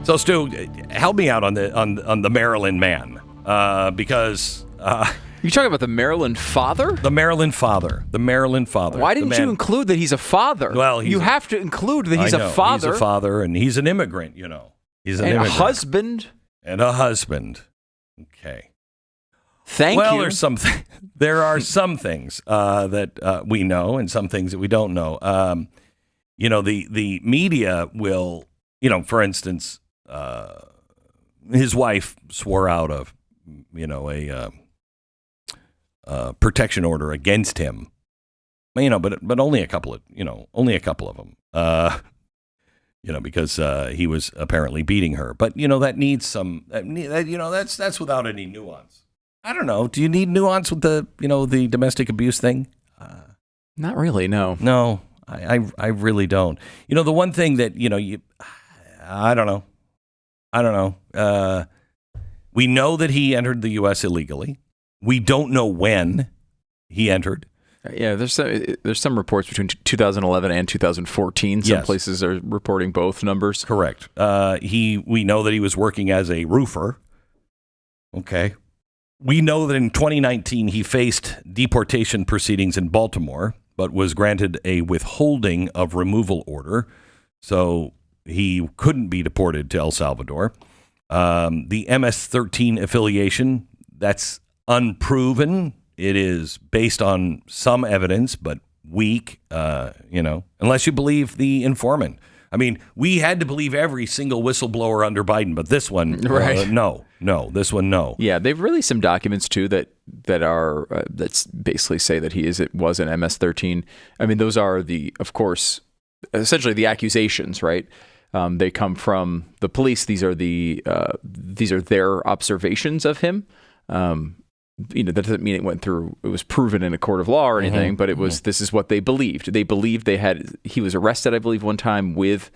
So, Stu, help me out on the Maryland man, because you talking about the Maryland father? The Maryland father. Why didn't you include that he's a father? Well, you have to include that he's a father. He's a father, and he's an immigrant. He's an immigrant. A husband. And a husband. Okay. Thank you. Well, there are some things that we know, and some things that we don't know. The media will, for instance. His wife swore out a protection order against him, but only a couple of them, because he was apparently beating her. But that needs some, that's without any nuance. I don't know. Do you need nuance with the domestic abuse thing? Not really. No. No, I really don't. The one thing that I don't know. We know that he entered the U.S. illegally. We don't know when he entered. Yeah, there's some reports between 2011 and 2014. Some places are reporting both numbers. Correct. We know that he was working as a roofer. Okay. We know that in 2019 he faced deportation proceedings in Baltimore, but was granted a withholding of removal order. So he couldn't be deported to El Salvador. The MS-13 affiliation, that's unproven. It is based on some evidence, but weak, unless you believe the informant. I mean, we had to believe every single whistleblower under Biden, but this one, no, this one, no. Yeah, they've released some documents too that basically say that it was an MS-13. I mean, those are essentially the accusations, right? They come from the police. These are their observations of him. That doesn't mean it was proven in a court of law or anything, but this is what they believed. They believed he was arrested, I believe, one time with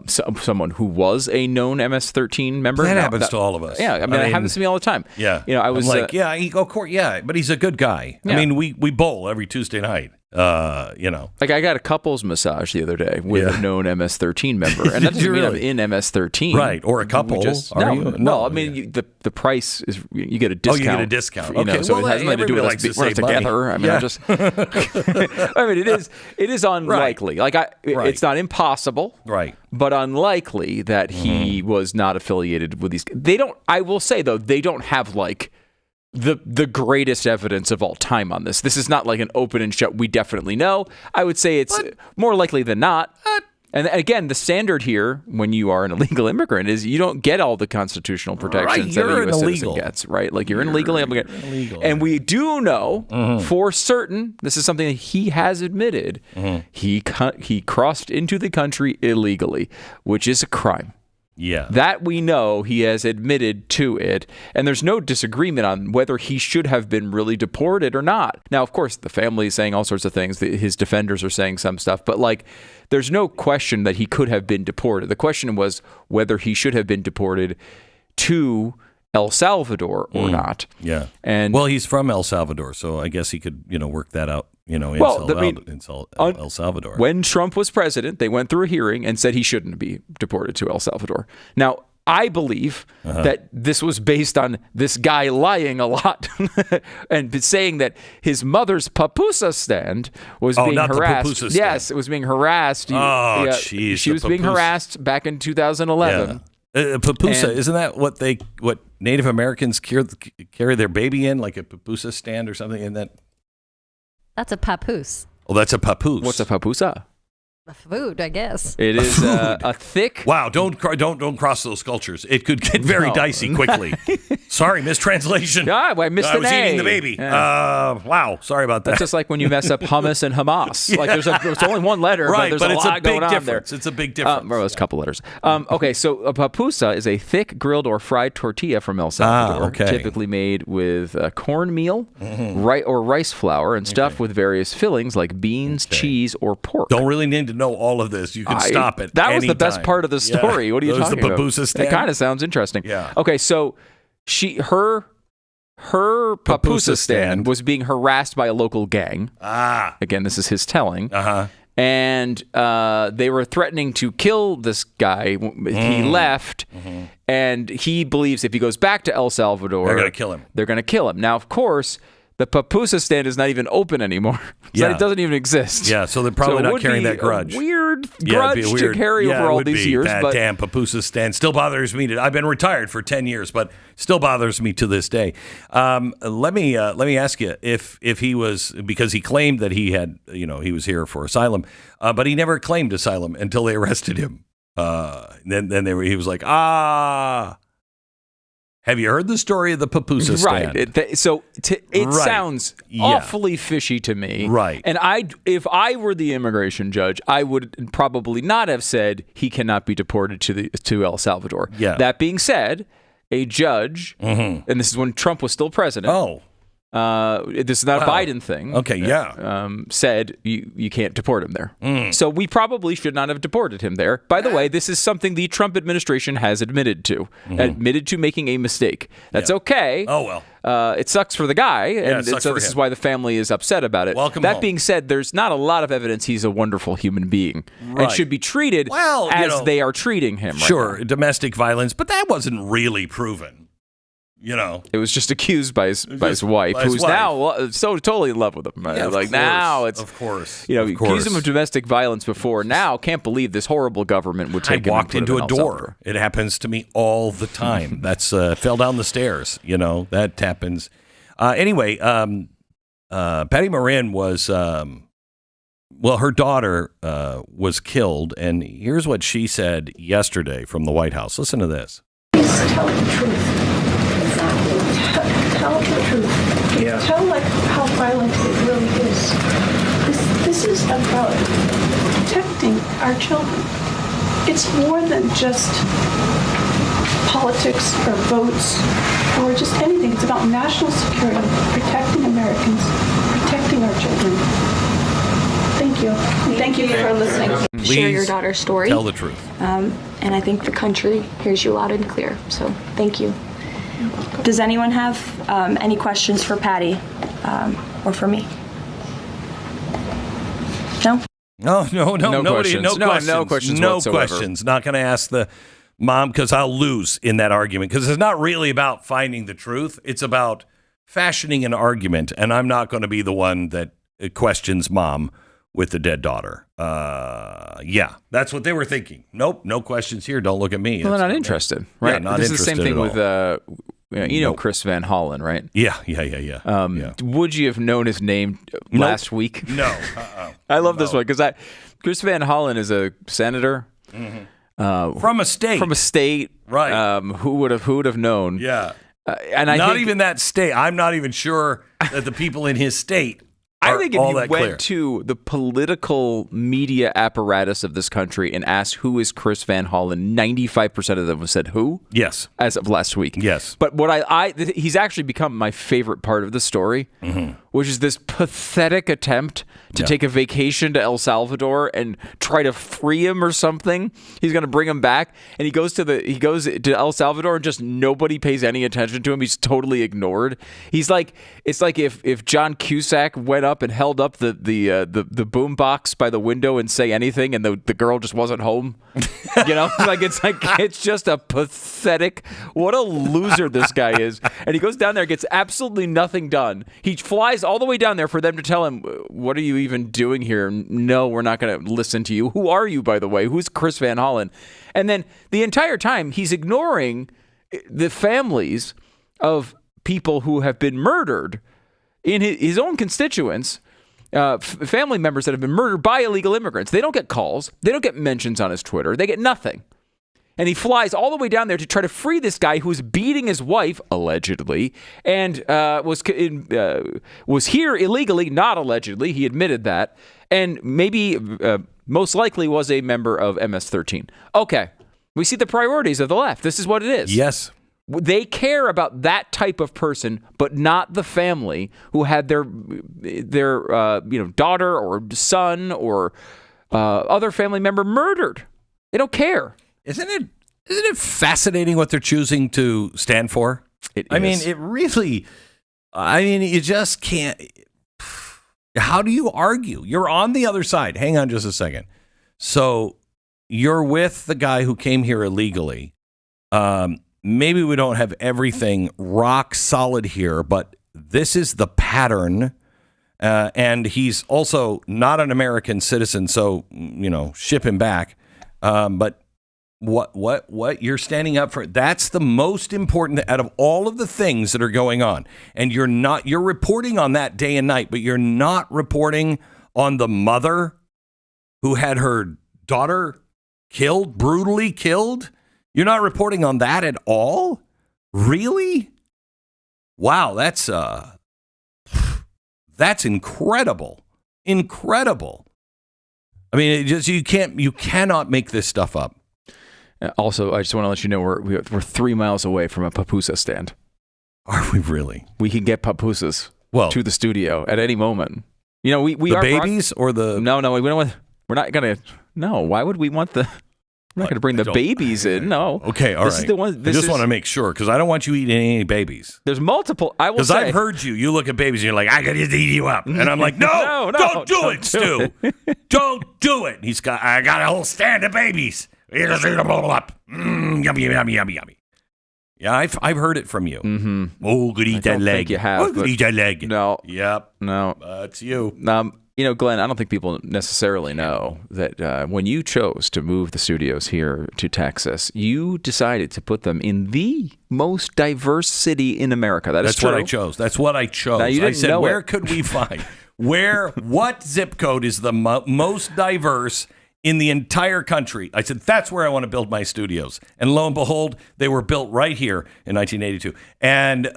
someone who was a known MS-13 member. That happens to all of us. Yeah, I mean, it happens to me all the time. Yeah. I was but he's a good guy. Yeah. I mean, we bowl every Tuesday night. Like I got a couples massage the other day with a known MS-13 member, and that doesn't mean I'm in MS-13, right? Or a couple? No. I mean, the price is you get a discount. Oh, you get a discount. Okay, so it has nothing to do with us. We're together. I mean, I mean, it is unlikely. Right. It's not impossible, right? But unlikely that he was not affiliated with these. They don't. I will say though, they don't have the greatest evidence of all time on this. This is not like an open and shut, we definitely know. I would say it's more likely than not. And again, the standard here when you are an illegal immigrant is you don't get all the constitutional protections that a U.S. citizen gets, right? Like you're an illegally immigrant. And we do know for certain, this is something that he has admitted, he crossed into the country illegally, which is a crime. Yeah. That we know, he has admitted to it, and there's no disagreement on whether he should have been really deported or not. Now, of course, the family is saying all sorts of things. His defenders are saying some stuff, but there's no question that he could have been deported. The question was whether he should have been deported to El Salvador or not. Yeah. And he's from El Salvador, so I guess he could, work that out. In El Salvador. When Trump was president, they went through a hearing and said he shouldn't be deported to El Salvador. Now, I believe that this was based on this guy lying a lot and saying that his mother's papusa stand was being harassed. Yes, it was being harassed. Oh, jeez. She was being harassed back in 2011. Yeah. Papusa, isn't that what Native Americans carry their baby in, like a papusa stand or something? And that's a papoose. Oh, that's a papoose. What's a papusa? A food, I guess. It is a thick. Wow! Don't cross those cultures. It could get very dicey quickly. Sorry, mistranslation. I missed an A. I was eating the baby. Yeah. Wow, sorry about that. That's just like when you mess up hummus and Hamas. Yeah. There's only one letter, right? But there's a lot going on there. It's a big difference. It's a couple letters. Okay, so a papusa is a thick grilled or fried tortilla from El Salvador, typically made with cornmeal, rice flour, and stuffed with various fillings like beans, cheese, or pork. Don't really need to know all of this. You can stop it. That was the best part of the story. What are you talking about? Stand? It kind of sounds interesting. Yeah. Okay, so her papusa stand was being harassed by a local gang. Ah. Again, this is his telling. and they were threatening to kill this guy. He left, and he believes if he goes back to El Salvador, They're going to kill him. They're going to kill him. Now, of course, the pupusa stand is not even open anymore. It doesn't even exist. Yeah, so they're probably not carrying that grudge. Weird grudge to carry over all these years. That but damn pupusa stand still bothers me. I've been retired for 10 years, but still bothers me to this day. Let me ask you if he was, because he claimed that he had, he was here for asylum, but he never claimed asylum until they arrested him. Then he was like, Have you heard the story of the pupusa stand? Right. It sounds awfully fishy to me. Right. And if I were the immigration judge, I would probably not have said he cannot be deported to El Salvador. Yeah. That being said, a judge, and this is when Trump was still president. This is not a Biden thing. Okay, yeah. Said you can't deport him there. So we probably should not have deported him there. By the way, this is something the Trump administration has admitted to making a mistake. That's okay. Oh, well. It sucks for the guy, and sucks so for this him. is why the family is upset about it. Welcome that home. being said, there's not a lot of evidence he's a wonderful human being and should be treated as they are treating him. Sure, right now. domestic violence, but that wasn't really proven. It was just accused by his wife, who's now so totally in love with him. Now it's of course. Accused him of domestic violence before. Now can't believe this horrible government would take him. I walked and put into him in a El door. Salvador. It happens to me all the time. That's fell down the stairs. That happens. Anyway, Patty Marin was her daughter was killed, and here's what she said yesterday from the White House. Listen to this. Please tell the truth. Tell the truth. Yeah. Tell how violent it really is. This is about protecting our children. It's more than just politics or votes or just anything. It's about national security, protecting Americans, protecting our children. Thank you. Thank you for listening. Share your daughter's story. Tell the truth. And I think the country hears you loud and clear. So thank you. Does anyone have any questions for Patty or for me? No? No, nobody, questions. No questions No whatsoever. questions. Not going to ask the mom because I'll lose in that argument because it's not really about finding the truth. It's about fashioning an argument, and I'm not going to be the one that questions mom with the dead daughter. Yeah, that's what they were thinking. Nope, no questions here. Don't look at me. Well, they're not interested, right? Yeah, not this is the same thing interested with Chris Van Hollen, right? Yeah. Would you have known his name last week? No. I love this one because Chris Van Hollen is a senator From a state. Right. Who would have known? Yeah. And I not think, even that state. I'm not even sure that the people in his state I think if all you that went clear. to the political media apparatus of this country and asked who is Chris Van Hollen, 95% of them said who? Yes. As of last week. Yes. But what he's actually become my favorite part of the story, which is this pathetic attempt to take a vacation to El Salvador and try to free him or something. He's going to bring him back, and he goes to El Salvador and just nobody pays any attention to him. He's totally ignored. It's like if John Cusack went up and held up the boom box by the window and say anything, and the girl just wasn't home. It's just a pathetic. What a loser this guy is. And he goes down there, gets absolutely nothing done. He flies all the way down there for them to tell him, "What are you even doing here? No, we're not going to listen to you. Who are you, by the way? Who's Chris Van Hollen?" And then the entire time he's ignoring the families of people who have been murdered in his own constituents, family members that have been murdered by illegal immigrants. They don't get calls. They don't get mentions on his Twitter. They get nothing. And he flies all the way down there to try to free this guy who's beating his wife, allegedly, and was here illegally, not allegedly. He admitted that. And maybe, most likely, was a member of MS-13. Okay. We see the priorities of the left. This is what it is. Yes. They care about that type of person, but not the family who had their daughter or son or other family member murdered. They don't care. Isn't it fascinating what they're choosing to stand for? It I mean, is. it really. I mean, you just can't. How do you argue? You're on the other side. Hang on just a second. So you're with the guy who came here illegally. Maybe we don't have everything rock solid here, but this is the pattern. And he's also not an American citizen, so, ship him back. But what you're standing up for, that's the most important out of all of the things that are going on. And you're reporting on that day and night, but you're not reporting on the mother who had her daughter brutally killed. You're not reporting on that at all? Really? Wow, that's incredible. Incredible. I mean, you cannot make this stuff up. Also, I just want to let you know we're 3 miles away from a pupusa stand. Are we really? We can get pupusas to the studio at any moment. We the are babies or the no. We don't want. We're not gonna. No. Why would we want the? We're not going to bring the babies in. No. Okay, all right. This is the one. I just want to make sure because I don't want you eating any babies. There's multiple. I will say. Because I've heard you. You look at babies and you're like, I got to eat you up. And I'm like, no, don't do it, Stu. Don't do it. I got a whole stand of babies. Just eat them all up. Yummy, yummy, yummy, yummy. Yeah, I've heard it from you. Mm-hmm. Oh, could eat that leg. You have, could eat that leg. No. Yep. No. That's you. Glenn, I don't think people necessarily know that when you chose to move the studios here to Texas, you decided to put them in the most diverse city in America. That's true. What I chose. That's what I chose. Now, you didn't I said, know where it. could we find? What zip code is the most diverse in the entire country? I said, that's where I want to build my studios. And lo and behold, they were built right here in 1982. And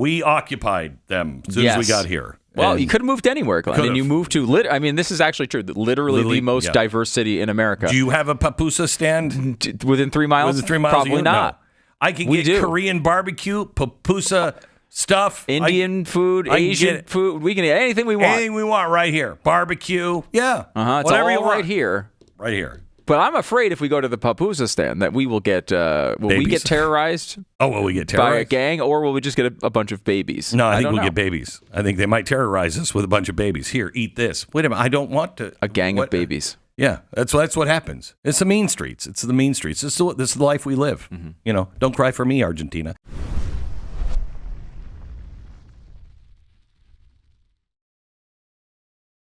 we occupied them as soon as we got here. Well, you could have moved anywhere, Glenn. And you moved to, this is actually true, literally the most diverse city in America. Do you have a pupusa stand? Within 3 miles? Within 3 miles? Probably not. No. I can get Korean barbecue, pupusa stuff. Indian food, Asian food. We can eat anything we want. Anything we want right here. Barbecue. Yeah. It's whatever all you want. right here. Right here. But I'm afraid if we go to the pupusa stand that we will get, we get terrorized? Oh, will we get terrorized? By a gang, or will we just get a bunch of babies? No, I think we'll get babies. I think they might terrorize us with a bunch of babies. Here, eat this. Wait a minute, I don't want to. A gang of babies. Yeah, that's what happens. It's the mean streets. It's the mean streets. This is the life we live. Mm-hmm. Don't cry for me, Argentina.